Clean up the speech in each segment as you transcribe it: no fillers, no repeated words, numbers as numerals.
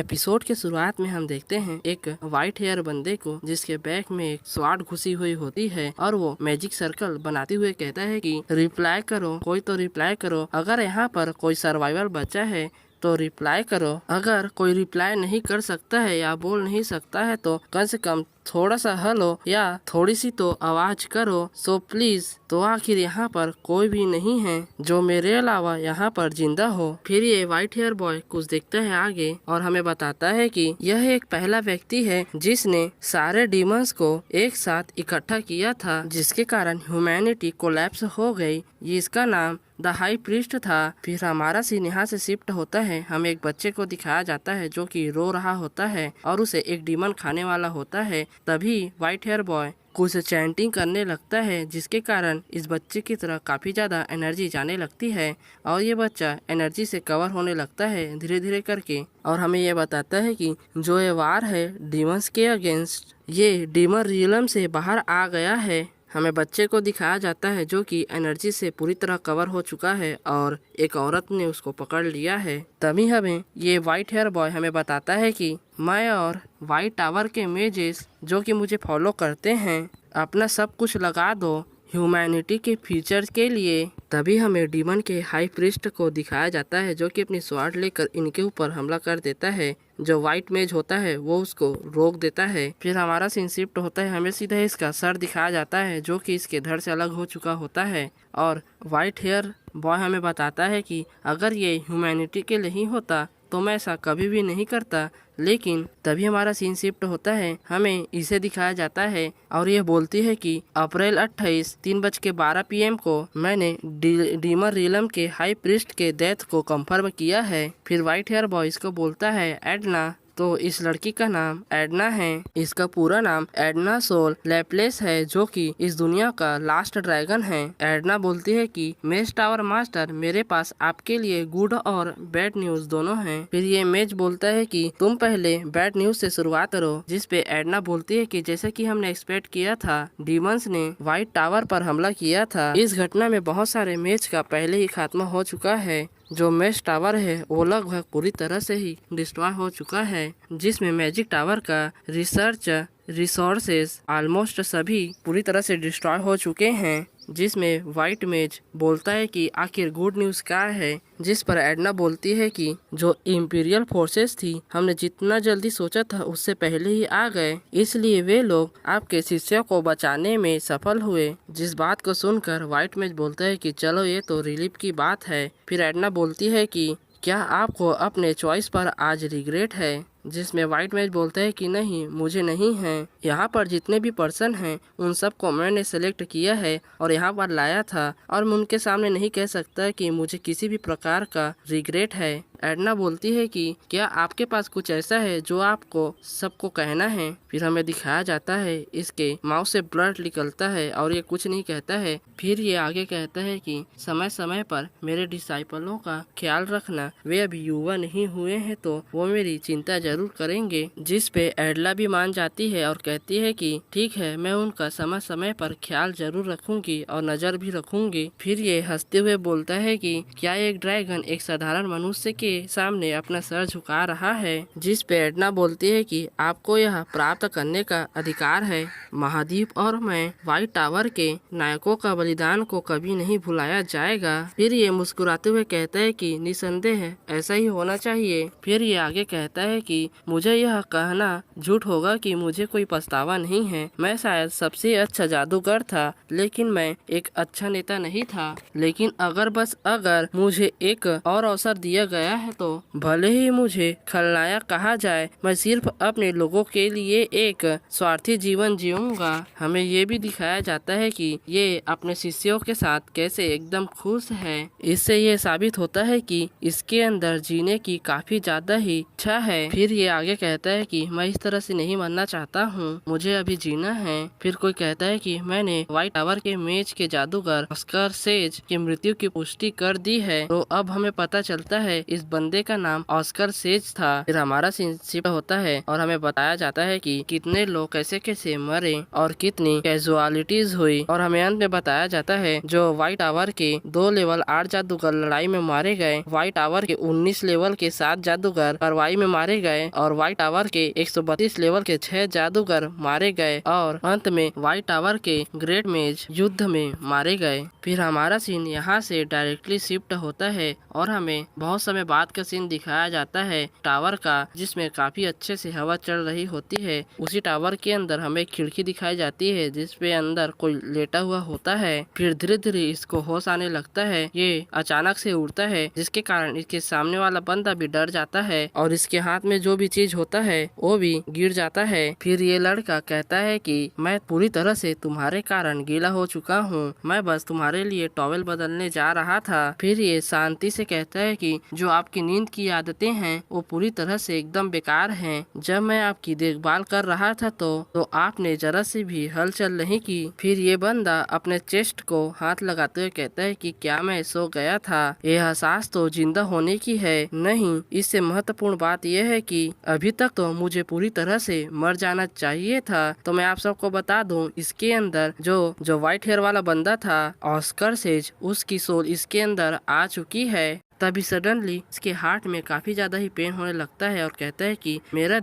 Episode के शुरुआत में हम देखते हैं एक व्हाइट हेयर बंदे को जिसके बैक में एक स्वाड घुसी हुई होती है और वो मैजिक सर्कल बनाते हुए कहता है कि रिप्लाई करो, कोई तो रिप्लाई करो। अगर यहाँ पर कोई सर्वाइवल बचा है तो रिप्लाई करो। अगर कोई रिप्लाई नहीं कर सकता है या बोल नहीं सकता है तो कम से कम थोड़ा सा हेलो या थोड़ी सी तो आवाज करो। So please. तो आखिर यहाँ पर कोई भी नहीं है जो मेरे अलावा यहाँ पर जिंदा हो। फिर ये व्हाइट हेयर बॉय कुछ देखता है आगे और हमें बताता है कि यह एक पहला व्यक्ति है जिसने सारे डीमंस को एक साथ इकट्ठा किया था, जिसके कारण ह्यूमैनिटी कोलैप्स हो गई। ये इसका नाम द हाई प्रीस्ट था। फिर हमारा सीन यहाँ से शिफ्ट होता है। हमें एक बच्चे को दिखाया जाता है जो कि रो रहा होता है और उसे एक डीमन खाने वाला होता है। तभी व्हाइट हेयर बॉय कुछ चैंटिंग करने लगता है, जिसके कारण इस बच्चे की तरह काफ़ी ज़्यादा एनर्जी जाने लगती है और ये बच्चा एनर्जी से कवर होने लगता है धीरे धीरे करके। और हमें ये बताता है कि जो ये वार है डीमंस के अगेंस्ट, ये डीमन रियलम से बाहर आ गया है। हमें बच्चे को दिखाया जाता है जो कि एनर्जी से पूरी तरह कवर हो चुका है और एक औरत ने उसको पकड़ लिया है। तभी हमें ये व्हाइट हेयर बॉय हमें बताता है कि मैं और व्हाइट टावर के मेजेस जो कि मुझे फॉलो करते हैं अपना सब कुछ लगा दो ह्यूमैनिटी के फ्यूचर के लिए। तभी हमें डीमन के हाई प्रीस्ट को दिखाया जाता है जो कि अपनी स्वॉर्ड लेकर इनके ऊपर हमला कर देता है। जो व्हाइट मेज होता है वो उसको रोक देता है। फिर हमारा सीन शिफ्ट होता है। हमें सीधा इसका सर दिखाया जाता है जो कि इसके धड़ से अलग हो चुका होता है और व्हाइट हेयर बॉय हमें बताता है कि अगर ये ह्यूमैनिटी के लिए ही होता तो मैं ऐसा कभी भी नहीं करता। लेकिन तभी हमारा सीन शिफ्ट होता है। हमें इसे दिखाया जाता है और ये बोलती है कि अप्रैल 28 3:12 PM को मैंने डीमन रियलम के हाई प्रीस्ट के डेथ को कंफर्म किया है। फिर व्हाइट हेयर बॉय इसको बोलता है एडना। तो इस लड़की का नाम एडना है। इसका पूरा नाम एडना सोल लैपलेस है जो कि इस दुनिया का लास्ट ड्रैगन है। एडना बोलती है कि मेज टावर मास्टर, मेरे पास आपके लिए गुड और बैड न्यूज दोनों हैं। फिर ये मेज बोलता है कि तुम पहले बैड न्यूज से शुरुआत करो, जिस पे एडना बोलती है कि जैसे कि हमने एक्सपेक्ट किया था डीमंस ने व्हाइट टावर पर हमला किया था। इस घटना में बहुत सारे मेज का पहले ही खात्मा हो चुका है। जो मेज टावर है वो लगभग पूरी तरह से ही डिस्ट्रॉय हो चुका है, जिसमें मैजिक टावर का रिसर्च रिसोर्सेज ऑलमोस्ट सभी पूरी तरह से डिस्ट्रॉय हो चुके हैं। जिसमें व्हाइट मेज बोलता है कि आखिर गुड न्यूज़ क्या है, जिस पर एडना बोलती है कि जो इंपीरियल फोर्सेस थी हमने जितना जल्दी सोचा था उससे पहले ही आ गए, इसलिए वे लोग आपके शिष्यों को बचाने में सफल हुए। जिस बात को सुनकर व्हाइट मेज बोलता है कि चलो ये तो रिलीफ की बात है। फिर एडना बोलती है कि क्या आपको अपने चॉइस पर आज रिग्रेट है, जिसमें व्हाइट मेज बोलता है कि नहीं, मुझे नहीं है। यहाँ पर जितने भी पर्सन हैं उन सबको मैंने सेलेक्ट किया है और यहाँ पर लाया था और मैं उनके सामने नहीं कह सकता कि मुझे किसी भी प्रकार का रिग्रेट है। एडना बोलती है कि क्या आपके पास कुछ ऐसा है जो आपको सबको कहना है। फिर हमें दिखाया जाता है इसके माउथ से ब्लड निकलता है और ये कुछ नहीं कहता है। फिर ये आगे कहता है कि समय समय पर मेरे डिसाइपलों का ख्याल रखना, वे अभी युवा नहीं हुए हैं तो वो मेरी चिंता जरूर करेंगे। जिस पे एडला भी मान जाती है और कहती है कि ठीक है, मैं उनका समय समय पर ख्याल जरूर रखूंगी और नजर भी रखूंगी। फिर ये हंसते हुए बोलता है कि क्या एक ड्रैगन एक साधारण मनुष्य के सामने अपना सर झुका रहा है। जिस पे एडना बोलती है कि आपको यह प्राप्त करने का अधिकार है। महाद्वीप और मैं व्हाइट टावर के नायकों का बलिदान को कभी नहीं भुलाया जाएगा। फिर ये मुस्कुराते हुए कहता है कि निसंदेह ऐसा ही होना चाहिए। फिर ये आगे कहता है कि मुझे यह कहना झूठ होगा कि मुझे कोई पछतावा नहीं है। मैं शायद सबसे अच्छा जादूगर था, लेकिन मैं एक अच्छा नेता नहीं था। लेकिन अगर मुझे एक और अवसर दिया गया है तो भले ही मुझे खलनायक कहा जाए, मैं सिर्फ अपने लोगों के लिए एक स्वार्थी जीवन जीऊंगा। हमें ये भी दिखाया जाता है कि ये अपने शिष्यों के साथ कैसे एकदम खुश है। इससे ये साबित होता है कि इसके अंदर जीने की काफी ज्यादा ही इच्छा है। फिर ये आगे कहता है कि मैं इस तरह से नहीं मरना चाहता हूँ, मुझे अभी जीना है। फिर कोई कहता है कि मैंने व्हाइट टावर के मेज के जादूगर ऑस्कर सेज की मृत्यु की पुष्टि कर दी है। तो अब हमें पता चलता है इस बंदे का नाम ऑस्कर सेज था। फिर हमारा सीन शिफ्ट होता है और हमें बताया जाता है कि कितने लोग कैसे कैसे मरे और कितनी कैजुअलिटीज हुई, और हमें अंत में बताया जाता है जो व्हाइट टावर के 2 लेवल 8 जादूगर लड़ाई में मारे गए, व्हाइट टावर के 19 लेवल के 7 जादूगर कार्रवाई में मारे गए और व्हाइट टावर के 132 लेवल के 6 जादूगर मारे गए और अंत में व्हाइट टावर के ग्रेट मेज युद्ध में मारे गए। फिर हमारा सीन यहाँ से डायरेक्टली शिफ्ट होता है और हमें बहुत समय बाद का सीन दिखाया जाता है टावर का, जिसमें काफी अच्छे से हवा चल रही होती है। उसी टावर के अंदर हमें खिड़की दिखाई जाती है जिसपे अंदर कोई लेटा हुआ होता है। फिर धीरे धीरे इसको होश आने लगता है, ये अचानक से उड़ता है जिसके कारण इसके सामने वाला बंदा भी डर जाता है और इसके हाथ में जो भी चीज होता है वो भी गिर जाता है। फिर ये लड़का कहता है कि मैं पूरी तरह से तुम्हारे कारण गीला हो चुका हूँ, मैं बस तुम्हारे लिए टॉवेल बदलने जा रहा था। फिर ये शांति से कहता है कि जो आपकी नींद की आदतें हैं वो पूरी तरह से एकदम बेकार हैं। जब मैं आपकी देखभाल कर रहा था तो आपने जरा से भी हलचल नहीं की। फिर ये बंदा अपने चेस्ट को हाथ लगाते हुए कहता है कि क्या मैं सो गया था? ये एहसास तो जिंदा होने की है, नहीं, इससे महत्वपूर्ण बात यह है कि अभी तक तो मुझे पूरी तरह से मर जाना चाहिए था। तो मैं आप सबको बता दूं, इसके अंदर जो व्हाइट हेयर वाला बंदा था ऑस्कर सेज, उसकी सोल इसके अंदर आ चुकी है। तभी सडनली इसके हार्ट में काफी ज्यादा ही पेन होने लगता है और कहता है कि मेरा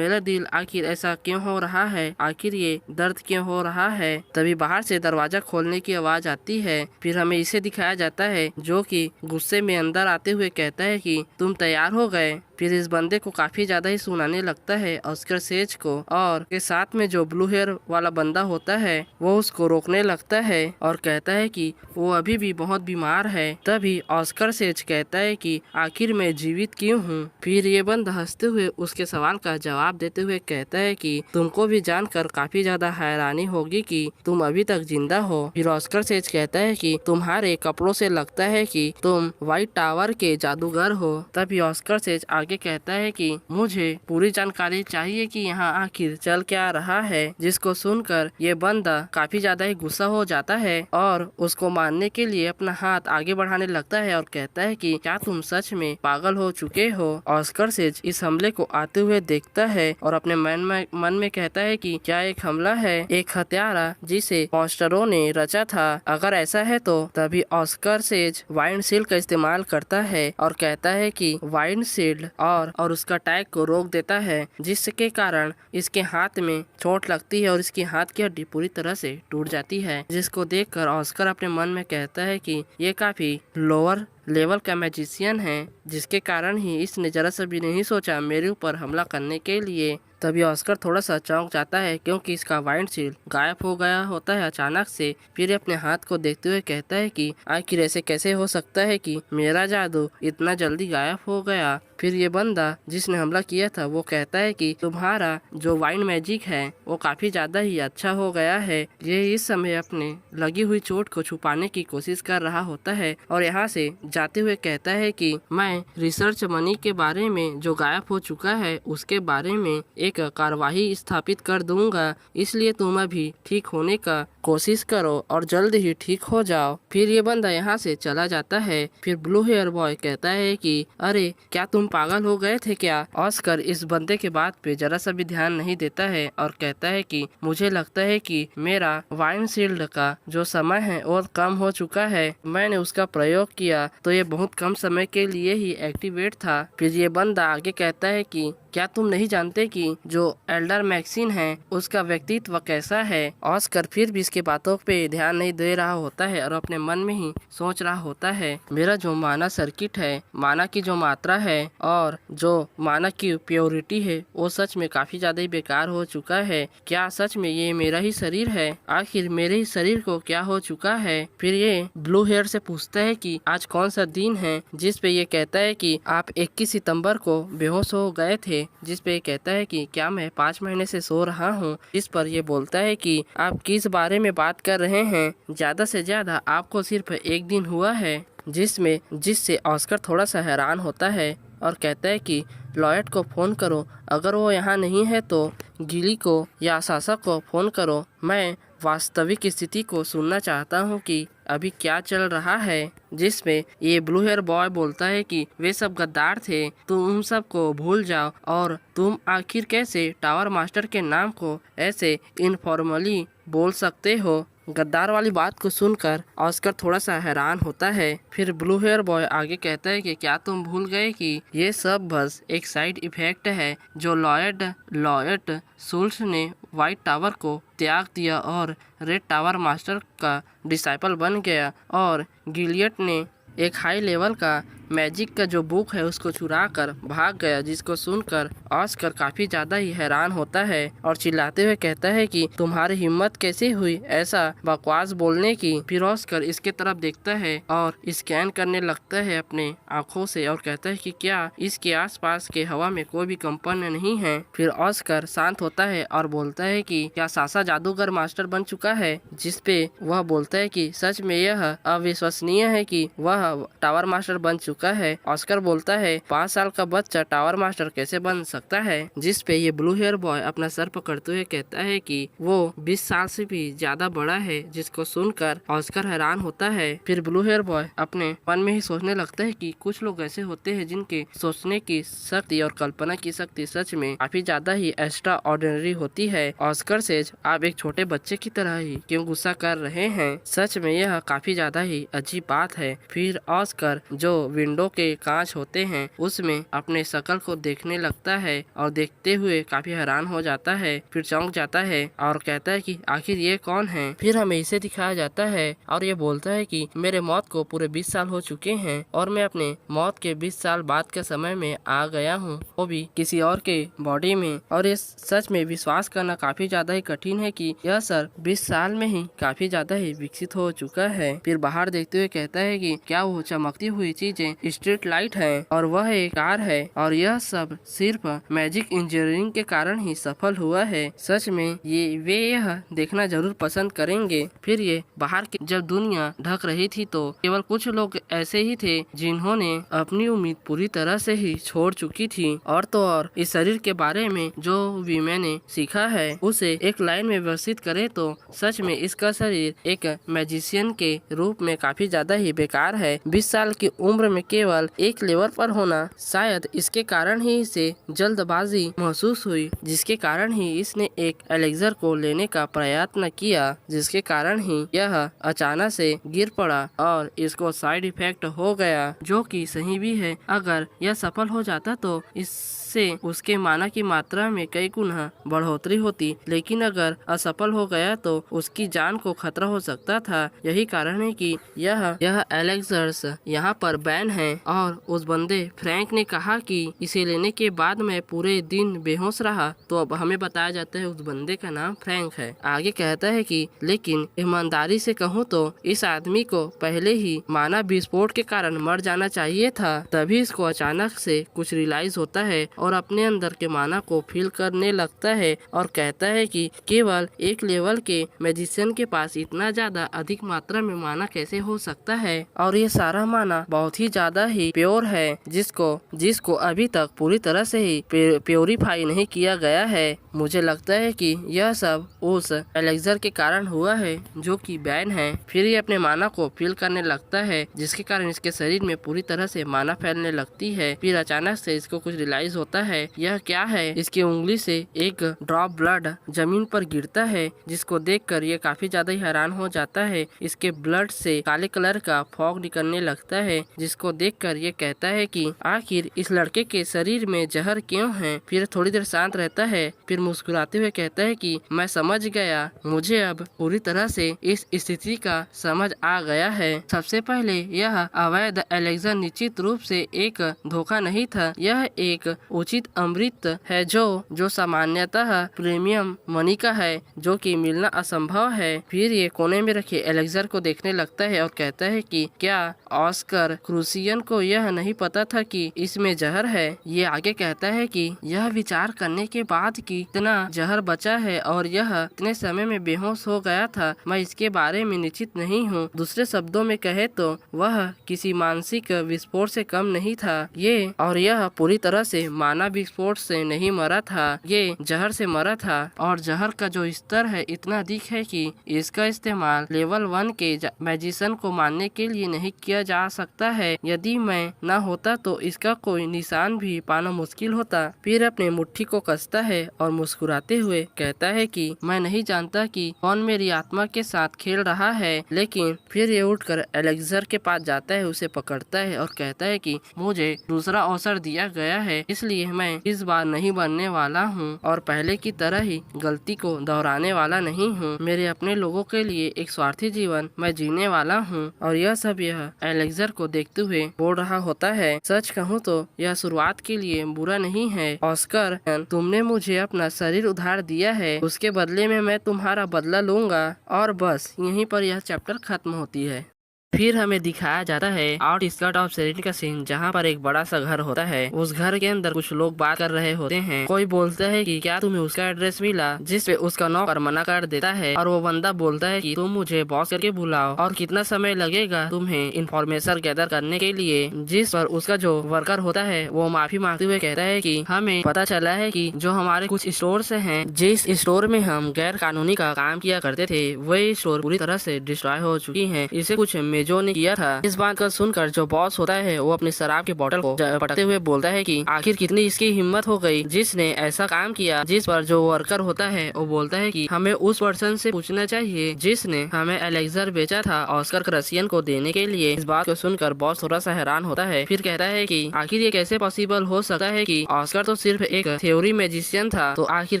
दिल आखिर ऐसा क्यों हो रहा है, आखिर ये दर्द क्यों हो रहा है। तभी बाहर से दरवाजा खोलने की आवाज आती है। फिर हमें इसे दिखाया जाता है जो कि गुस्से में अंदर आते हुए कहता है कि तुम तैयार हो गए। फिर इस बंदे को काफी ज्यादा ही सुनाने लगता है ऑस्कर सेज को, और के साथ में जो ब्लू हेयर वाला बंदा होता है वो उसको रोकने लगता है और कहता है कि वो अभी भी बहुत बीमार है। तभी ऑस्कर सेज कहता है कि आखिर मैं जीवित क्यों हूँ। फिर ये बंदा हंसते हुए उसके सवाल का जवाब देते हुए कहता है कि तुमको भी जानकर काफी ज्यादा हैरानी होगी कि तुम अभी तक जिंदा हो। फिर ऑस्कर सेज कहता है कि तुम्हारे कपड़ों से लगता है कि तुम व्हाइट टावर के जादूगर हो। तभी ऑस्कर सेज आगे कहता है कि मुझे पूरी जानकारी चाहिए कि यहाँ आखिर चल क्या रहा है, जिसको सुनकर ये बंदा काफी ज्यादा ही गुस्सा हो जाता है और उसको मारने के लिए अपना हाथ आगे बढ़ाने लगता है और कहता है कि क्या तुम सच में पागल हो चुके हो। ऑस्कर सेज इस हमले को आते हुए देखता है और अपने मन में कहता है कि क्या एक हमला है, एक हत्यारा जिसे मॉन्स्टरों ने रचा था? अगर ऐसा है तो तभी ऑस्कर सेज वाइंड शील्ड का इस्तेमाल करता है और कहता है कि वाइंड शील्ड और उसका टैग को रोक देता है, जिसके कारण इसके हाथ में चोट लगती है और इसकी हाथ की हड्डी पूरी तरह से टूट जाती है। जिसको देखकर ऑस्कर अपने मन में कहता है कि ये काफी लोअर लेवल का मैजिशियन है, जिसके कारण ही इसने जरा सा भी नहीं सोचा मेरे ऊपर हमला करने के लिए। तभी ऑस्कर थोड़ा सा चौंक जाता है क्योंकि इसका वाइंड शील्ड गायब हो गया होता है अचानक से। फिर अपने हाथ को देखते हुए कहता है कि आखिर ऐसे कैसे हो सकता है कि मेरा जादू इतना जल्दी गायब हो गया। फिर ये बंदा जिसने हमला किया था वो कहता है कि तुम्हारा जो वाइंड मैजिक है वो काफी ज्यादा ही अच्छा हो गया है। ये इस समय अपने लगी हुई चोट को छुपाने की कोशिश कर रहा होता है और यहाँ से जाते हुए कहता है कि मैं रिसर्च मनी के बारे में जो गायब हो चुका है उसके बारे में एक कार्यवाही स्थापित कर दूंगा, इसलिए तुम अभी ठीक होने का कोशिश करो और जल्द ही ठीक हो जाओ। फिर ये बंदा यहाँ से चला जाता है। फिर ब्लू हेयर बॉय कहता है कि अरे क्या तुम पागल हो गए थे क्या? ऑस्कर इस बंदे के बात पे जरा सा भी ध्यान नहीं देता है और कहता है कि मुझे लगता है कि मेरा वाइंड शील्ड का जो समय है वो कम हो चुका है, मैंने उसका प्रयोग किया तो ये बहुत कम समय के लिए ही एक्टिवेट था। फिर ये बंदा आगे कहता है कि क्या तुम नहीं जानते कि जो एल्डर मैक्सिन है उसका व्यक्तित्व कैसा है? ऑस्कर फिर भी इसके बातों पे ध्यान नहीं दे रहा होता है और अपने मन में ही सोच रहा होता है मेरा जो माना सर्किट है, माना की जो मात्रा है और जो माना की प्योरिटी है वो सच में काफी ज्यादा ही बेकार हो चुका है। क्या सच में ये मेरा ही शरीर है? आखिर मेरे ही शरीर को क्या हो चुका है? फिर ये ब्लू हेयर से पूछता है कि आज कौन सा दिन है, जिस पे ये कहता है कि आप 21 सितंबर को बेहोश हो गए थे। जिस पे कहता है कि क्या मैं 5 महीने से सो रहा हूँ। इस पर ये बोलता है कि आप किस बारे में बात कर रहे हैं, ज्यादा से ज्यादा आपको सिर्फ एक दिन हुआ है। जिससे ऑस्कर थोड़ा सा हैरान होता है और कहता है कि लॉयड को फोन करो, अगर वो यहाँ नहीं है तो गिली को या सासा को फोन करो। मैं वास्तविक स्थिति को सुनना चाहता हूँ कि अभी क्या चल रहा है, जिसमें ये ब्लू हेयर बॉय बोलता है कि वे सब गद्दार थे, तुम सबको भूल जाओ और तुम आखिर कैसे टावर मास्टर के नाम को ऐसे इनफॉर्मली बोल सकते हो। गद्दार वाली बात को सुनकर ऑस्कर थोड़ा सा हैरान होता है। फिर ब्लू हेयर बॉय आगे कहता है कि क्या तुम भूल गए कि ये सब बस एक साइड इफेक्ट है जो लॉयड सोल्स ने व्हाइट टावर को त्याग दिया और रेड टावर मास्टर का डिसाइपल बन गया और गिलियट ने एक हाई लेवल का मैजिक का जो बुक है उसको चुरा कर भाग गया, जिसको सुनकर ऑस्कर काफी ज्यादा ही हैरान होता है और चिल्लाते हुए कहता है कि तुम्हारी हिम्मत कैसे हुई ऐसा बकवास बोलने की। फिर ऑस्कर इसके तरफ देखता है और स्कैन करने लगता है अपने आँखों से और कहता है कि क्या इसके आसपास के हवा में कोई भी कंपन नहीं है। फिर ऑस्कर शांत होता है और बोलता है कि क्या सासा जादूगर मास्टर बन चुका है, जिसपे वह बोलता है कि सच में यह अविश्वसनीय है कि वह टावर मास्टर बन चुका है। ऑस्कर बोलता है 5 साल का बच्चा टावर मास्टर कैसे बन सकता है, जिस पे ये ब्लू हेयर बॉय अपना सर पकड़ते हुए कहता है कि वो 20 साल से भी ज्यादा बड़ा है, जिसको सुनकर ऑस्कर हैरान होता है। फिर ब्लू हेयर बॉय अपने मन में ही सोचने लगता है कि कुछ लोग ऐसे होते हैं जिनके सोचने की शक्ति और कल्पना की शक्ति सच में काफी ज्यादा ही एक्स्ट्रा ऑर्डिनरी होती है। ऑस्कर सेज आप एक छोटे बच्चे की तरह ही क्यों गुस्सा कर रहे हैं, सच में यह काफी ज्यादा ही अजीब बात है। फिर ऑस्कर जो विंडो के कांच होते हैं उसमें अपने शकल को देखने लगता है और देखते हुए काफी हैरान हो जाता है। फिर चौंक जाता है और कहता है कि आखिर ये कौन है। फिर हमें इसे दिखाया जाता है और ये बोलता है कि मेरे मौत को पूरे 20 साल हो चुके हैं और मैं अपने मौत के 20 साल बाद के समय में आ गया हूँ, वो भी किसी और के बॉडी में। और ये सच में विश्वास करना काफी ज्यादा ही कठिन है कि यह सर 20 साल में ही काफी ज्यादा ही विकसित हो चुका है। फिर बाहर देखते हुए कहता है कि क्या वो चमकती हुई चीजें स्ट्रीट लाइट है और वह एक कार है और यह सब सिर्फ मैजिक इंजीनियरिंग के कारण ही सफल हुआ है। सच में वे यह देखना जरूर पसंद करेंगे। फिर ये बाहर की जब दुनिया ढक रही थी तो केवल कुछ लोग ऐसे ही थे जिन्होंने अपनी उम्मीद पूरी तरह से ही छोड़ चुकी थी। और तो और इस शरीर के बारे में जो भी मैंने सीखा है उसे एक लाइन में व्यवस्थित करे तो सच में इसका शरीर एक मैजिशियन के रूप में काफी ज्यादा ही बेकार है। 20 साल की उम्र में केवल एक लेवल पर होना, शायद इसके कारण ही इसे जल्दबाजी महसूस हुई, जिसके कारण ही इसने एक एलेक्सर को लेने का प्रयत्न किया, जिसके कारण ही यह अचानक से गिर पड़ा और इसको साइड इफेक्ट हो गया, जो कि सही भी है। अगर यह सफल हो जाता तो इससे उसके माना की मात्रा में कई गुना बढ़ोतरी होती, लेकिन अगर असफल हो गया तो उसकी जान को खतरा हो सकता था। यही कारण है कि यह एलेक्सर्स यहाँ पर बैन है। और उस बंदे फ्रैंक ने कहा कि इसे लेने के बाद मैं पूरे दिन बेहोश रहा, तो अब हमें बताया जाता है उस बंदे का नाम फ्रैंक है। आगे कहता है कि लेकिन ईमानदारी से कहूँ तो इस आदमी को पहले ही मानव विस्फोट के कारण मर जाना चाहिए था। तभी इसको अचानक से कुछ रियलाइज होता है और अपने अंदर के माना को फील करने लगता है और कहता है कि केवल एक लेवल के मैजिशियन के पास इतना ज्यादा अधिक मात्रा में माना कैसे हो सकता है, और ये सारा माना बहुत ही ज्यादा ही प्योर है, जिसको अभी तक पूरी तरह से ही प्योरीफाई नहीं किया गया है। मुझे लगता है कि यह सब उस एलेक्सर के कारण हुआ है जो कि बैन है। फिर ये अपने माना को फील करने लगता है, जिसके कारण इसके शरीर में पूरी तरह से माना फैलने लगती है। फिर अचानक से इसको कुछ रियलाइज होता है, यह क्या है। इसकी उंगली से एक ड्रॉप ब्लड जमीन पर गिरता है, जिसको देखकर ये काफी ज्यादा ही हैरान हो जाता है। इसके ब्लड से काले कलर का फॉग निकलने लगता है, जिसको देखकर ये कहता है कि आखिर इस लड़के के शरीर में जहर क्यों है। फिर थोड़ी देर शांत रहता है, फिर मुस्कुराते हुए कहता है कि मैं समझ गया, मुझे अब पूरी तरह से इस स्थिति का समझ आ गया है। सबसे पहले यह अवैध एलेक्सर निश्चित रूप से एक धोखा नहीं था, यह एक उचित अमृत है जो सामान्यतः प्रीमियम मनी का है, जो कि मिलना असंभव है। फिर ये कोने में रखे एलेक्सर को देखने लगता है और कहता है कि क्या ऑस्कर क्रूसियन को यह नहीं पता था कि इसमें जहर है। ये आगे कहता है कि यह विचार करने के बाद कि इतना जहर बचा है और यह इतने समय में बेहोश हो गया था, मैं इसके बारे में निश्चित नहीं हूँ। दूसरे शब्दों में कहे तो वह किसी मानसिक विस्फोट से कम नहीं था। यह पूरी तरह से मानव विस्फोट से नहीं मरा था, ये जहर से मरा था। और जहर का जो स्तर है इतना अधिक है कि इसका इस्तेमाल लेवल 1 के मैजिशियन को मारने के लिए नहीं किया जा सकता है। यदि मैं न होता तो इसका कोई निशान भी पाना मुश्किल होता। फिर अपने मुट्ठी को कसता है और मुस्कुराते हुए कहता है कि मैं नहीं जानता कि कौन मेरी आत्मा के साथ खेल रहा है, लेकिन फिर ये उठकर एलेक्जेंडर के पास जाता है, उसे पकड़ता है और कहता है कि मुझे दूसरा अवसर दिया गया है, इसलिए मैं इस बार नहीं बनने वाला हूँ और पहले की तरह ही गलती को दोहराने वाला नहीं हूँ। मेरे अपने लोगों के लिए एक स्वार्थी जीवन मैं जीने वाला हूँ। और यह सब यह एलेक्जेंडर को देखते हुए बोल रहा होता है। सच कहूँ तो यह शुरुआत के लिए बुरा नहीं है ऑस्कर, तुमने मुझे अपना शरीर उधार दिया है, उसके बदले में मैं तुम्हारा बदला लूंगा। और बस यहीं पर यह चैप्टर खत्म होती है। फिर हमें दिखाया जाता है आउटस्कर्ट ऑफ सेरेनिटी का सीन, जहाँ पर एक बड़ा सा घर होता है। उस घर के अंदर कुछ लोग बात कर रहे होते हैं। कोई बोलता है कि क्या तुम्हें उसका एड्रेस मिला, जिस पे उसका नौकर मना कर देता है और वो बंदा बोलता है कि तुम मुझे बॉस करके बुलाओ और कितना समय लगेगा तुम्हें इंफॉर्मेशन गैदर करने के लिए। जिस पर उसका जो वर्कर होता है वो माफी मांगते हुए कहता है कि हमें पता चला है कि जो हमारे कुछ स्टोर्स हैं, जिस स्टोर में हम गैर कानूनी का काम किया करते थे, वही स्टोर पूरी तरह से डिस्ट्रॉय हो चुकी है। इसे कुछ जो ने किया था। इस बात का सुनकर जो बॉस होता है वो अपनी शराब की बोतल को पटकते हुए बोलता है कि आखिर कितनी इसकी हिम्मत हो गई जिसने ऐसा काम किया। जिस पर जो वर्कर होता है वो बोलता है कि हमें उस पर्सन से पूछना चाहिए जिसने हमें एलेक्जेंडर बेचा था ऑस्कर क्रसियन को देने के लिए। इस बात को सुनकर बॉस थोड़ा सा हैरान होता है। फिर कहता है कि आखिर ये कैसे पॉसिबल हो सकता है कि ऑस्कर तो सिर्फ एक थ्योरी मैजिशियन था, तो आखिर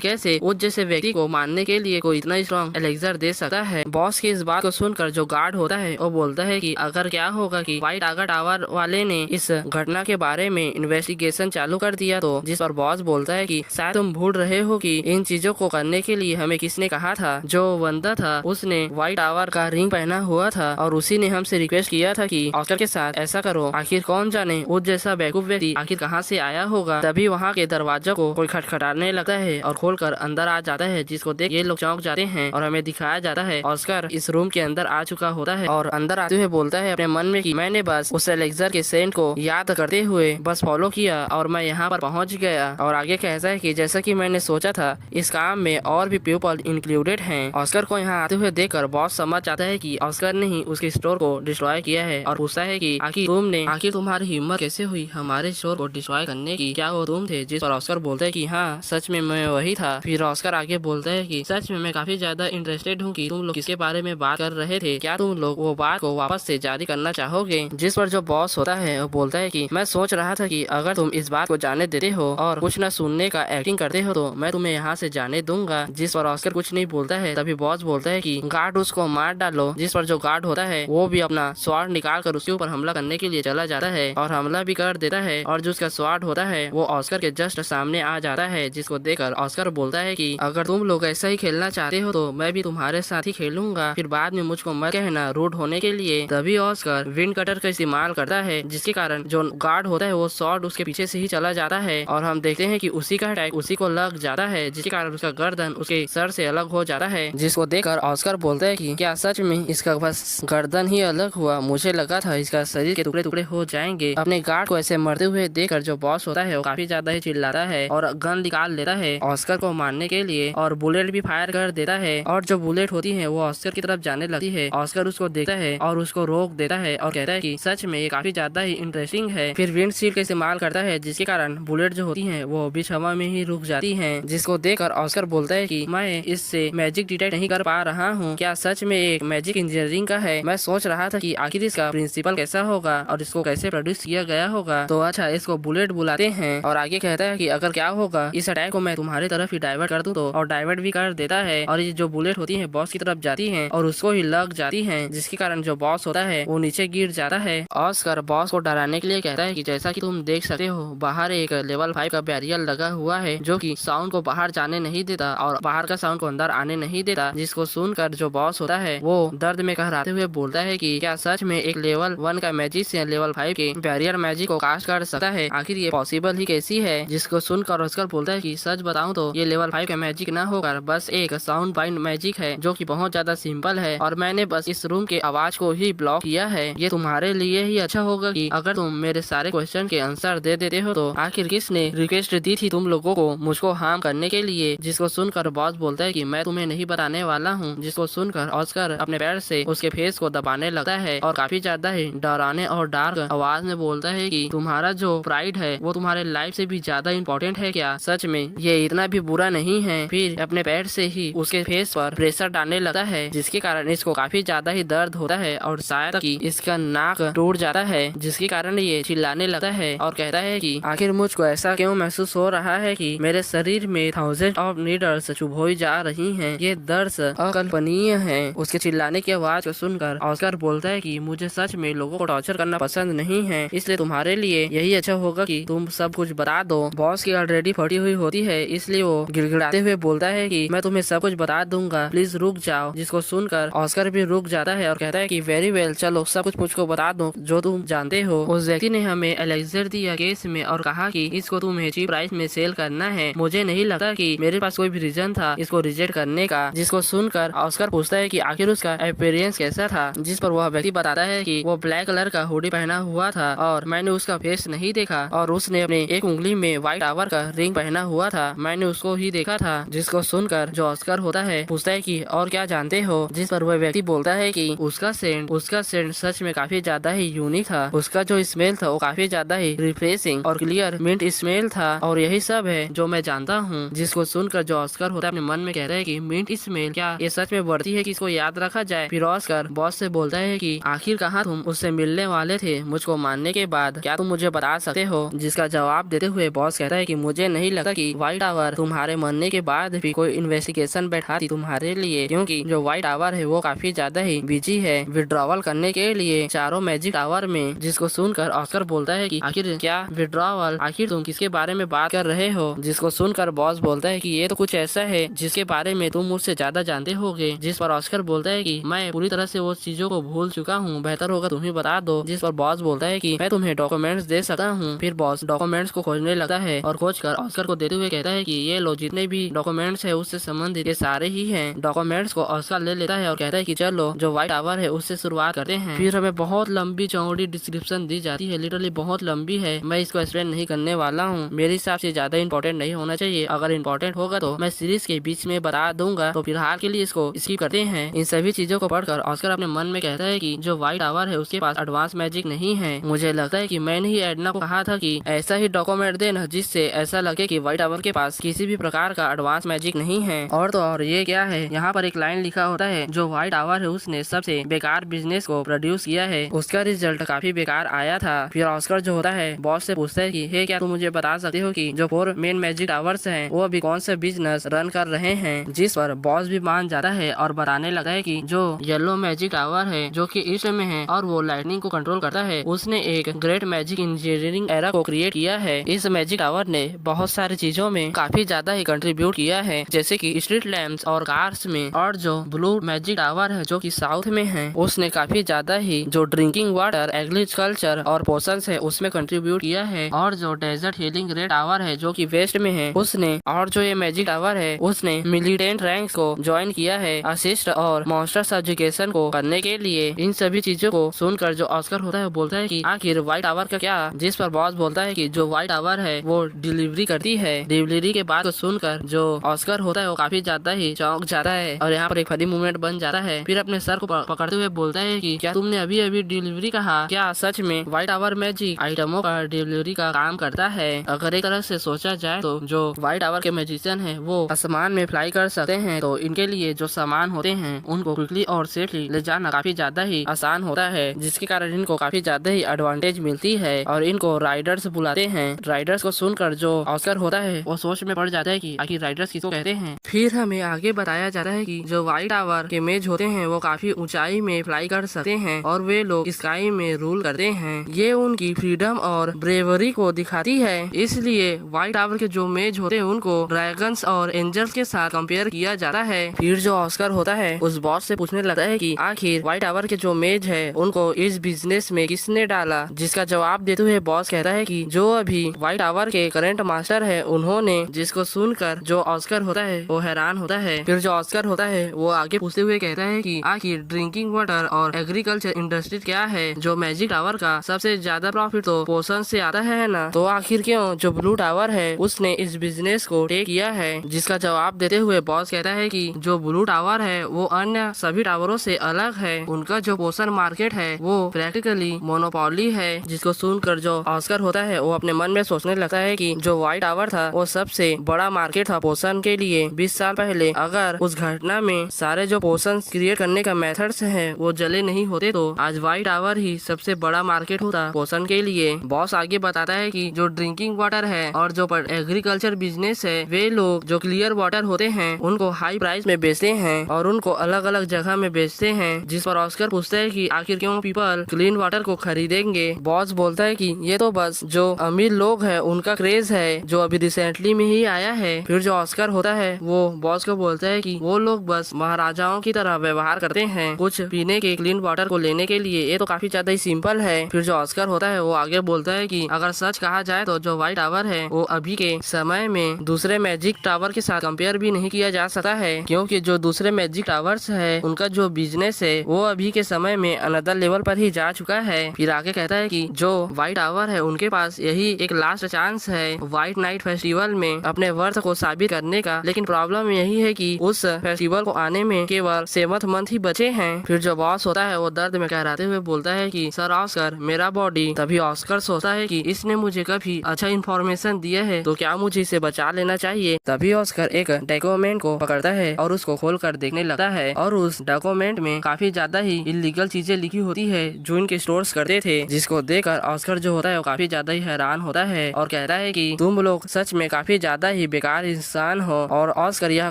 कैसे उस जैसे व्यक्ति को मारने के लिए कोई इतना स्ट्रॉन्ग एलेक्जेंडर दे सकता है। बॉस की इस बात को सुनकर जो गार्ड होता है वो बोलता है कि अगर क्या होगा कि व्हाइट आगा टावर वाले ने इस घटना के बारे में इन्वेस्टिगेशन चालू कर दिया तो। जिस पर बॉस बोलता है कि शायद तुम भूल रहे हो कि इन चीजों को करने के लिए हमें किसने कहा था। जो बंदा था उसने व्हाइट टावर का रिंग पहना हुआ था और उसी ने हमसे रिक्वेस्ट किया था कि ऑस्कर के साथ ऐसा करो। आखिर कौन जाने उस जैसा बेवकूफ व्यक्ति आखिर कहाँ से आया होगा। तभी वहाँ के दरवाजे को कोई खटखटाने लगता है और खोलकर अंदर आ जाता है, जिसको देख ये लोग चौंक जाते हैं और हमें दिखाया जाता है ऑस्कर इस रूम के अंदर आ चुका होता है और अंदर आते हुए बोलता है अपने मन में कि मैंने बस उस एलेक्जेंडर के सेंट को याद करते हुए बस फॉलो किया और मैं यहाँ पर पहुँच गया। और आगे कहता है कि जैसा कि मैंने सोचा था इस काम में और भी पीपल इंक्लूडेड हैं। ऑस्कर को यहाँ आते हुए देखकर बॉस समझ जाता है कि ऑस्कर ने ही उसके स्टोर को डिस्ट्रॉय किया है और पूछता है कि आखिर तुम्हारी हिम्मत कैसे हुई हमारे स्टोर को डिस्ट्रॉय करने की, क्या वो तुम थे। जिस पर ऑस्कर बोलता है कि हाँ सच में मैं वही था। फिर ऑस्कर आगे बोलता है कि सच में मैं काफी ज्यादा इंटरेस्टेड हूँ कि तुम लोग किसके बारे में बात कर रहे थे, क्या तुम लोग वो बात को वापस से जारी करना चाहोगे। जिस पर जो बॉस होता है वो बोलता है कि मैं सोच रहा था कि अगर तुम इस बात को जाने देते हो और कुछ न सुनने का एक्टिंग करते हो तो मैं तुम्हें यहाँ से जाने दूंगा। जिस पर ऑस्कर कुछ नहीं बोलता है। तभी बॉस बोलता है कि गार्ड उसको मार डालो। जिस पर जो गार्ड होता है वो भी अपना स्वॉर्ड निकाल कर उसके ऊपर हमला करने के लिए चला जाता है और हमला भी कर देता है और जो उसका स्वॉर्ड होता है वो ऑस्कर के जस्ट सामने आ जाता है। जिसको देखकर ऑस्कर बोलता है कि अगर तुम लोग ऐसा ही खेलना चाहते हो तो मैं भी तुम्हारे साथ ही खेलूंगा, फिर बाद में मुझको मत कहना रूड होने के लिए। तभी ऑस्कर विंड कटर का इस्तेमाल करता है, जिसके कारण जो गार्ड होता है वो शॉर्ट उसके पीछे से ही चला जाता है और हम देखते हैं कि उसी का अटैक उसी को लग जाता है, जिसके कारण उसका गर्दन उसके सर से अलग हो जाता है। जिसको देखकर ऑस्कर बोलता है कि क्या सच में इसका बस गर्दन ही अलग हुआ, मुझे लगा था इसका शरीर के टुकड़े टुकड़े हो जाएंगे। अपने गार्ड को ऐसे मरते हुए देखकर जो बॉस होता है वो काफी ज्यादा ही चिल्लाता है और गन निकाल लेता है ऑस्कर को मारने के लिए और बुलेट भी फायर कर देता है और जो बुलेट होती है वो ऑस्कर की तरफ जाने लगती है। ऑस्कर उसको देखता है और उसको रोक देता है और कहता है कि सच में ये काफी ज्यादा ही इंटरेस्टिंग है। फिर विंडशील्ड का इस्तेमाल करता है, जिसके कारण बुलेट जो होती है वो बीच हवा में ही रुक जाती है। जिसको देखकर ऑस्कर बोलता है कि मैं इससे मैजिक डिटेक्ट नहीं कर पा रहा हूँ, क्या सच में एक मैजिक इंजीनियरिंग का है। मैं सोच रहा था कि आखिर इसका प्रिंसिपल कैसा होगा और इसको कैसे प्रोड्यूस किया गया होगा। तो अच्छा इसको बुलेट बुलाते हैं और आगे कहता है कि अगर क्या होगा इस अटैक को मैं तुम्हारी तरफ ही डाइवर्ट कर दूं तो, और डाइवर्ट भी कर देता है और ये जो बुलेट होती है बॉस की तरफ जाती है और उसको ही लग जाती है, जिसके कारण जो बॉस होता है वो नीचे गिर जाता है। ऑस्कर बॉस को डराने के लिए कहता है कि जैसा कि तुम देख सकते हो बाहर एक लेवल 5 का बैरियर लगा हुआ है जो कि साउंड को बाहर जाने नहीं देता और बाहर का साउंड को अंदर आने नहीं देता। जिसको सुनकर जो बॉस होता है वो दर्द में कहराते हुए बोलता है कि क्या सच में एक लेवल 1 का मैजिशियन लेवल 5 के बैरियर मैजिक को कास्ट कर सकता है, आखिर ये पॉसिबल ही कैसी है। जिसको सुनकर ऑस्कर बोलता है कि सच बताऊं तो ये लेवल 5 का मैजिक ना होकर बस एक साउंड बाइंड मैजिक है जो कि बहुत ज्यादा सिंपल है और मैंने बस इस रूम के आवाज को ही कंप्लीटली ब्लॉक किया है। ये तुम्हारे लिए ही अच्छा होगा कि अगर तुम मेरे सारे क्वेश्चन के आंसर दे देते हो तो आखिर किसने रिक्वेस्ट दी थी तुम लोगों को मुझको हार्म करने के लिए। जिसको सुनकर बॉस बोलता है कि मैं तुम्हें नहीं बताने वाला हूँ। जिसको सुनकर ऑस्कर अपने पैर से उसके फेस को दबाने लगता है और काफी ज्यादा ही डराने और डार्क आवाज में बोलता है कि तुम्हारा जो प्राइड है वो तुम्हारे लाइफ से भी ज्यादा इम्पोर्टेंट है क्या? सच में ये इतना भी बुरा नहीं है। फिर अपने पैर से ही उसके फेस पर प्रेशर डालने लगता है जिसके कारण इसको काफी ज्यादा ही दर्द होता है और शायद कि इसका नाक टूट जाता है जिसके कारण ये चिल्लाने लगता है और कहता है कि आखिर मुझको ऐसा क्यों महसूस हो रहा है कि मेरे शरीर में थाउजेंड ऑफ नीडल्स चुभोई जा रही हैं। ये दर्द अकल्पनीय है। उसके चिल्लाने की आवाज को सुनकर ऑस्कर बोलता है कि मुझे सच में लोगों को टॉर्चर करना पसंद नहीं है, इसलिए तुम्हारे लिए यही अच्छा होगा कि तुम सब कुछ बता दो। बॉस की ऑलरेडी फटी हुई होती है इसलिए वो गिड़गिड़ाते हुए बोलता है कि मैं तुम्हें सब कुछ बता दूंगा, प्लीज रुक जाओ। जिसको सुनकर ऑस्कर भी रुक जाता है और कहता है कि वेरी वेल, चलो सब कुछ मुझको बता दो जो तुम जानते हो। उस व्यक्ति ने हमें एलेक्जेंडर दिया केस में और कहा कि इसको तुम्हें चीप प्राइस में सेल करना है। मुझे नहीं लगता कि मेरे पास कोई भी रीजन था इसको रिजेक्ट करने का। जिसको सुनकर ऑस्कर पूछता है कि आखिर उसका अपीयरेंस कैसा था। जिस पर वह व्यक्ति बताता है कि वो ब्लैक कलर का हुडी पहना हुआ था और मैंने उसका फेस नहीं देखा और उसने अपने एक उंगली में व्हाइट टावर का रिंग पहना हुआ था, मैंने उसको ही देखा था। जिसको सुनकर जो ऑस्कर होता है पूछता है कि और क्या जानते हो। जिस पर वह व्यक्ति बोलता है कि उसका सेंट सच में काफी ज्यादा ही यूनिक था। उसका जो स्मेल था वो काफी ज्यादा ही रिफ्रेशिंग और क्लियर मिंट स्मेल था और यही सब है जो मैं जानता हूँ। जिसको सुनकर जो ऑस्कर होता है अपने मन में कहता है कि मिंट स्मेल क्या ये सच में बढ़ती है कि इसको याद रखा जाए। फिर ऑस्कर बॉस से बोलता है कि आखिर कहाँ तुम उससे मिलने वाले थे मुझको मारने के बाद, क्या तुम मुझे बता सकते हो। जिसका जवाब देते हुए बॉस कहता है कि मुझे नहीं लगता कि व्हाइट टावर तुम्हारे मरने के बाद भी कोई इन्वेस्टिगेशन बैठाती तुम्हारे लिए, क्योंकि जो व्हाइट टावर है वो काफी ज्यादा ही बिजी है विड्रॉवल करने के लिए चारों मैजिक टावर में। जिसको सुनकर ऑस्कर बोलता है कि आखिर क्या विड्रॉवल, आखिर तुम किसके बारे में बात कर रहे हो। जिसको सुनकर बॉस बोलता है कि ये तो कुछ ऐसा है जिसके बारे में तुम मुझसे ज्यादा जानते होगे। जिस पर ऑस्कर बोलता है कि मैं पूरी तरह से वो चीजों को भूल चुका हूँ, बेहतर होगा तुम ही बता दो। जिस पर बॉस बोलता है कि मैं तुम्हें डॉक्यूमेंट्स दे सकता हूँ। फिर बॉस डॉक्यूमेंट्स को खोजने लगता है और खोज कर ऑस्कर को देते हुए कहता है कि ये लो, जितने भी डॉक्यूमेंट्स है उससे संबंधित ये सारे ही हैं। डॉक्यूमेंट्स को ऑस्कर ले लेता है और कहता है कि चलो जो व्हाइट टावर है उससे शुरुआत करते हैं। फिर हमें बहुत लंबी चौड़ी डिस्क्रिप्शन दी जाती है, लिटरली बहुत लंबी है, मैं इसको एक्सप्लेन नहीं करने वाला हूँ। मेरे हिसाब से ज्यादा इंपॉर्टेंट नहीं होना चाहिए, अगर इंपॉर्टेंट होगा तो मैं सीरीज के बीच में बता दूंगा, तो फिलहाल के लिए इसको स्किप करते हैं। इन सभी चीजों को पढ़कर ऑस्कर अपने मन में कहता है कि जो व्हाइट टावर है उसके पास एडवांस मैजिक नहीं है। मुझे लगता है कि मैंने ही एडना को कहा था कि ऐसा ही डॉक्यूमेंट देना जिससे ऐसा लगे कि व्हाइट टावर के पास किसी भी प्रकार का एडवांस मैजिक नहीं है। और तो और ये क्या है, यहाँ पर एक लाइन लिखा होता है जो व्हाइट टावर है उसने सबसे बेकार बिजनेस को प्रोड्यूस किया है, उसका रिजल्ट काफी बेकार आया था। फिर ऑस्कर जो होता है बॉस से पूछता है कि हे क्या तुम मुझे बता सकते हो कि जो 4 मेन मैजिक टावर्स हैं वो अभी कौन सा बिजनेस रन कर रहे हैं। जिस पर बॉस भी मान जाता है और बताने लगा है कि जो येलो मैजिक टावर है जो कि ईस्ट में है और वो लाइटनिंग को कंट्रोल करता है, उसने एक ग्रेट मैजिक इंजीनियरिंग एरा को क्रिएट किया है। इस मैजिक टावर ने बहुत सारी चीजों में काफी ज्यादा ही कंट्रीब्यूट किया है, जैसे कि स्ट्रीट लैंप्स और कार्स में। और जो ब्लू मैजिक टावर है जो कि साउथ में है, उसने काफी ज्यादा ही जो ड्रिंकिंग वाटर, एग्रीकल्चर और पोशंस है उसमें कंट्रीब्यूट किया है। और जो डेजर्ट हीलिंग रेड टावर है जो कि वेस्ट में है उसने, और जो ये मैजिक टावर है उसने मिलिटेंट रैंक्स को ज्वाइन किया है असिस्ट और मॉन्स्टर्स एजुकेशन को करने के लिए। इन सभी चीजों को सुनकर जो ऑस्कर होता है बोलता है कि आखिर व्हाइट टावर का क्या। जिस पर बॉस बोलता है कि जो व्हाइट टावर है वो डिलीवरी करती है। डिलीवरी के बाद सुनकर जो ऑस्कर होता है वो काफी ज्यादा ही चौंक जाता है और यहाँ पर एक फनी मूवमेंट बन जाता है। फिर अपने सर को पकड़ते हुए बोलता है कि क्या तुमने अभी अभी डिलीवरी कहा, क्या सच में व्हाइट टावर मैजिक आइटमों का डिलीवरी का काम करता है। अगर एक तरह से सोचा जाए तो जो व्हाइट टावर के मैजिशियन है वो आसमान में फ्लाई कर सकते हैं, तो इनके लिए जो सामान होते हैं उनको क्विकली और सेफली ले जाना काफी ज्यादा ही आसान होता है, जिसके कारण इनको काफी ज्यादा ही एडवांटेज मिलती है और इनको राइडर्स बुलाते हैं। राइडर्स को सुनकर जो ऑस्कर होता है वो सोच में पड़ जाता है कि आखिर राइडर्स किसको कहते हैं। फिर हमें आगे बताया जाता है कि जो व्हाइट टावर के मेज होते हैं वो काफी ऊंचाई में फ्लाई कर सकते हैं और वे लोग स्काई में रूल करते हैं। ये उनकी फ्रीडम और ब्रेवरी को दिखाती है, इसलिए व्हाइट टावर के जो मेज होते हैं उनको ड्रैगन्स और एंजल्स के साथ कंपेयर किया जाता है। फिर जो ऑस्कर होता है उस बॉस से पूछने लगता है कि आखिर व्हाइट टावर के जो मेज है उनको इस बिजनेस में किसने डाला। जिसका जवाब देते हुए बॉस कहता है कि जो अभी व्हाइट टावर के करंट मास्टर है उन्होंने। जिसको सुनकर जो ऑस्कर होता है वो हैरान होता है। फिर जो ऑस्कर होता है वो आगे पूछते हुए कहता है कि आखिर ड्रिंकिंग वाटर और एग्रीकल्चर इंडस्ट्री क्या है जो मैजिक टावर का सबसे ज्यादा प्रॉफिट तो पोषण से आता है ना, तो आखिर क्यों जो ब्लू टावर है उसने इस बिजनेस को टेक किया है। जिसका जवाब देते हुए बॉस कहता है कि जो ब्लू टावर है वो अन्य सभी टावरों से अलग है, उनका जो पोषण मार्केट है वो प्रैक्टिकली मोनोपोली है। जिसको सुनकर जो ऑस्कर होता है वो अपने मन में सोचने लगता है कि जो व्हाइट टावर था वो सबसे बड़ा मार्केट था पोषण के लिए 20 साल पहले। अगर उस घटना में सारे जो पोषण क्रिएट करने का मेथड्स है वो जले नहीं होते तो आज व्हाइट टावर ही सबसे बड़ा मार्केट होता पोषण के लिए। बॉस आगे बताता है कि जो ड्रिंकिंग वाटर है और जो एग्रीकल्चर बिजनेस है वे लोग जो क्लियर वाटर होते हैं उनको हाई प्राइस में बेचते हैं और उनको अलग अलग जगह में बेचते हैं। जिस पर ऑस्कर पूछता है कि आखिर क्यों पीपल क्लीन वाटर को खरीदेंगे। बॉस बोलता है कि ये तो बस जो अमीर लोग है उनका क्रेज है जो अभी रिसेंटली में ही आया है। फिर जो ऑस्कर होता है वो बॉस को बोलता है कि वो लोग बस महाराजाओं की तरह व्यवहार करते हैं कुछ पीने के क्लीन वाटर को लेने के लिए। ये तो काफी ज्यादा ही सिंपल है। फिर जो ऑस्कर होता है वो आगे बोलता है कि अगर सच कहा जाए तो जो व्हाइट टावर है वो अभी के समय में दूसरे मैजिक टावर के साथ कंपेयर भी नहीं किया जा सकता है, क्योंकि जो दूसरे मैजिक टावर्स है उनका जो बिजनेस है वो अभी के समय में अनदर लेवल पर ही जा चुका है। फिर आगे कहता है कि जो व्हाइट टावर है उनके पास यही एक लास्ट चांस है व्हाइट नाइट फेस्टिवल में अपने वर्थ को साबित करने का। लेकिन प्रॉब्लम यही है कि उस फेस्टिवल को आने में केवल 7th मंथ ही बचे हैं। फिर जो बॉस होता है वो दर्द में कहराते हुए बोलता है कि सर ऑस्कर मेरा बॉडी। तभी ऑस्कर सोचता है कि इसने मुझे काफी अच्छा इन्फॉर्मेशन दिया है तो क्या मुझे इसे बचा लेना चाहिए। तभी ऑस्कर एक डॉक्यूमेंट को पकड़ता है और उसको खोल कर देखने लगता है और उस डॉक्यूमेंट में काफी ज्यादा ही इलीगल चीजें लिखी होती है जो इनके स्टोर्स करते थे। जिसको देखकर ऑस्कर जो होता है वो काफी ज्यादा ही हैरान होता है और कहता है कि तुम लोग सच में काफी ज्यादा ही बेकार इंसान हो। और ऑस्कर यह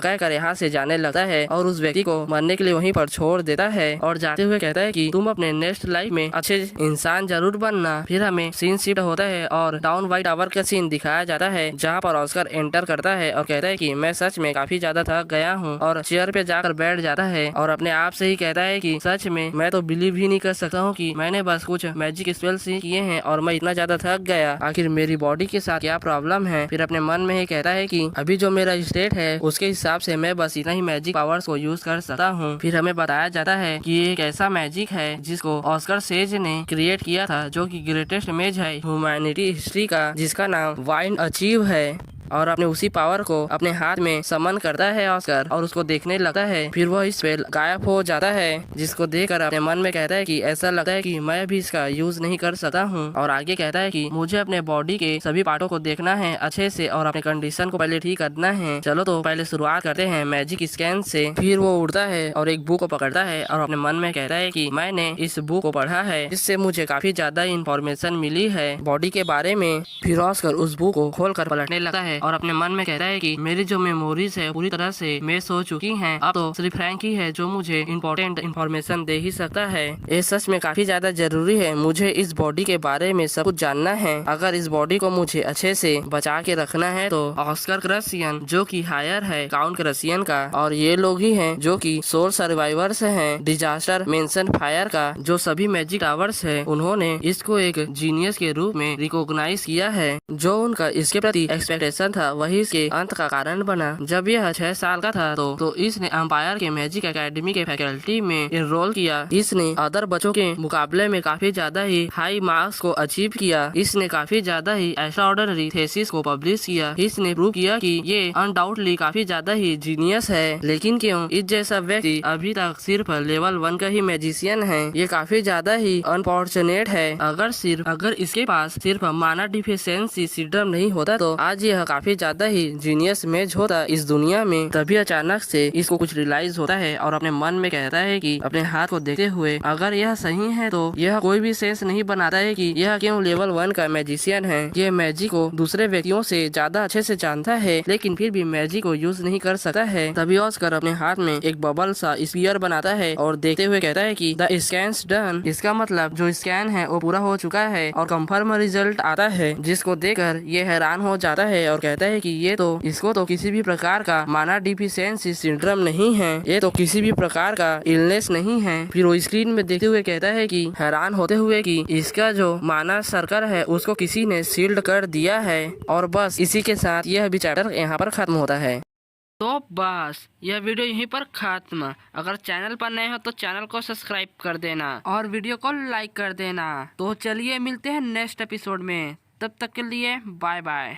कहकर यहाँ से जाने लगता है और उस व्यक्ति को मरने के लिए वहीं पर छोड़ देता है और जाते हुए कहता है कि तुम अपने नेक्स्ट लाइफ में अच्छे इंसान जरूर बनना। फिर हमें सीन शिफ्ट होता है और टाउन व्हाइट टावर का सीन दिखाया जाता है जहाँ पर ऑस्कर एंटर करता है और कहता है कि मैं सच में काफी ज्यादा थक गया हूँ और चेयर पे जाकर बैठ जाता है और अपने आप से ही कहता है कि सच में मैं तो बिलीव ही नहीं कर सकता हूँ कि मैंने बस कुछ मैजिक स्पेल्स ही किए हैं और मैं इतना ज्यादा थक गया। आखिर मेरी बॉडी के साथ क्या प्रॉब्लम है। फिर अपने मन में ही कहता है कि अभी जो मेरा स्टेट है उसके हिसाब से मैं बस इतना ही मैजिक पावर्स को यूज कर सकता हूँ। फिर हमें बताया जाता है कि ये एक ऐसा मैजिक है जिसको ऑस्कर सेज ने क्रिएट किया था जो कि ग्रेटेस्ट इमेज है ह्यूमैनिटी हिस्ट्री का, जिसका नाम वाइन अचीव है। और अपने उसी पावर को अपने हाथ में समन करता है ऑस्कर और उसको देखने लगता है। फिर वह स्पेल गायब हो जाता है जिसको देखकर अपने मन में कहता है कि ऐसा लगता है कि मैं भी इसका यूज नहीं कर सकता हूँ। और आगे कहता है कि मुझे अपने बॉडी के सभी पार्टों को देखना है अच्छे से और अपने कंडीशन को पहले ठीक करना है। चलो तो पहले शुरुआत करते हैं मैजिक स्कैन से। फिर वो उड़ता है और एक बुक को पकड़ता है और अपने मन में कहता है कि मैंने इस बुक को पढ़ा है जिससे मुझे काफी ज्यादा इंफॉर्मेशन मिली है बॉडी के बारे में। फिर ऑस्कर उस बुक को खोल कर पलटने लगता है और अपने मन में कहता है कि मेरी जो मेमोरीज है पूरी तरह से मैच हो चुकी हैं। अब तो सिर्फ फ्रैंक ही है जो मुझे इम्पोर्टेंट इन्फॉर्मेशन दे ही सकता है। ये सच में काफी ज्यादा जरूरी है, मुझे इस बॉडी के बारे में सब कुछ जानना है। अगर इस बॉडी को मुझे अच्छे से बचा के रखना है तो ऑस्कर क्रसियन जो कि हायर है काउंट क्रसियन का और ये लोग ही हैं जो कि सोल सर्वाइवर्स हैं डिजास्टर मेंशन फायर का जो सभी मैजिक टावर्स है, उन्होंने इसको एक जीनियस के रूप में रिकॉग्नाइज किया है। जो उनका इसके प्रति एक्सपेक्टेशन था वही इसके अंत का कारण बना। जब यह 6 साल का था तो इसने एम्पायर के मैजिक एकेडमी के फैकल्टी में एनरोल किया। इसने अदर बच्चों के मुकाबले में काफी ज्यादा ही हाई मार्क्स को अचीव किया। इसने काफी ज्यादा ही एक्स्ट्राऑर्डिनरी थीसिस को पब्लिश किया। इसने प्रूव किया कि ये अनडाउटली काफी ज्यादा ही जीनियस है। लेकिन क्यों इस जैसा व्यक्ति अभी तक सिर्फ लेवल 1 का ही मैजिशियन है, ये काफी ज्यादा ही अनफॉर्चुनेट है। अगर इसके पास सिर्फ माना डिफिशियंसी सिंड्रोम नहीं होता तो आज यह काफी ज्यादा ही जीनियस मैच होता इस दुनिया में। तभी अचानक से इसको कुछ रियलाइज होता है और अपने मन में कहता है कि अपने हाथ को देखते हुए अगर यह सही है तो यह कोई भी सेंस नहीं बनाता है कि यह क्यों लेवल 1 का मैजिशियन है। ये मैजिक को दूसरे व्यक्तियों से ज्यादा अच्छे से जानता है लेकिन फिर भी मैजिक को यूज नहीं कर सकता है। तभी ऑस्कर अपने हाथ में एक बबल सा स्फीयर बनाता है और देखते हुए कहता है कि द स्कैन्स डन। इसका मतलब जो स्कैन है वो पूरा हो चुका है और कंफर्म रिजल्ट आता है, जिसको देखकर ये हैरान हो जाता है और कहता है कि इसको तो किसी भी प्रकार का माना डिफिशियंसी सिंड्रोम नहीं है, ये तो किसी भी प्रकार का इलनेस नहीं है। फिर वो स्क्रीन में देखते हुए कहता है कि हैरान होते हुए कि इसका जो माना सर्कल है उसको किसी ने सील्ड कर दिया है। और बस इसी के साथ यह भी चैप्टर यहाँ पर खत्म होता है। तो बस यह वीडियो यहीं पर खत्म। अगर चैनल पर नए हो तो चैनल को सब्सक्राइब कर देना और वीडियो को लाइक कर देना। तो चलिए मिलते हैं नेक्स्ट एपिसोड में, तब तक के लिए बाय बाय।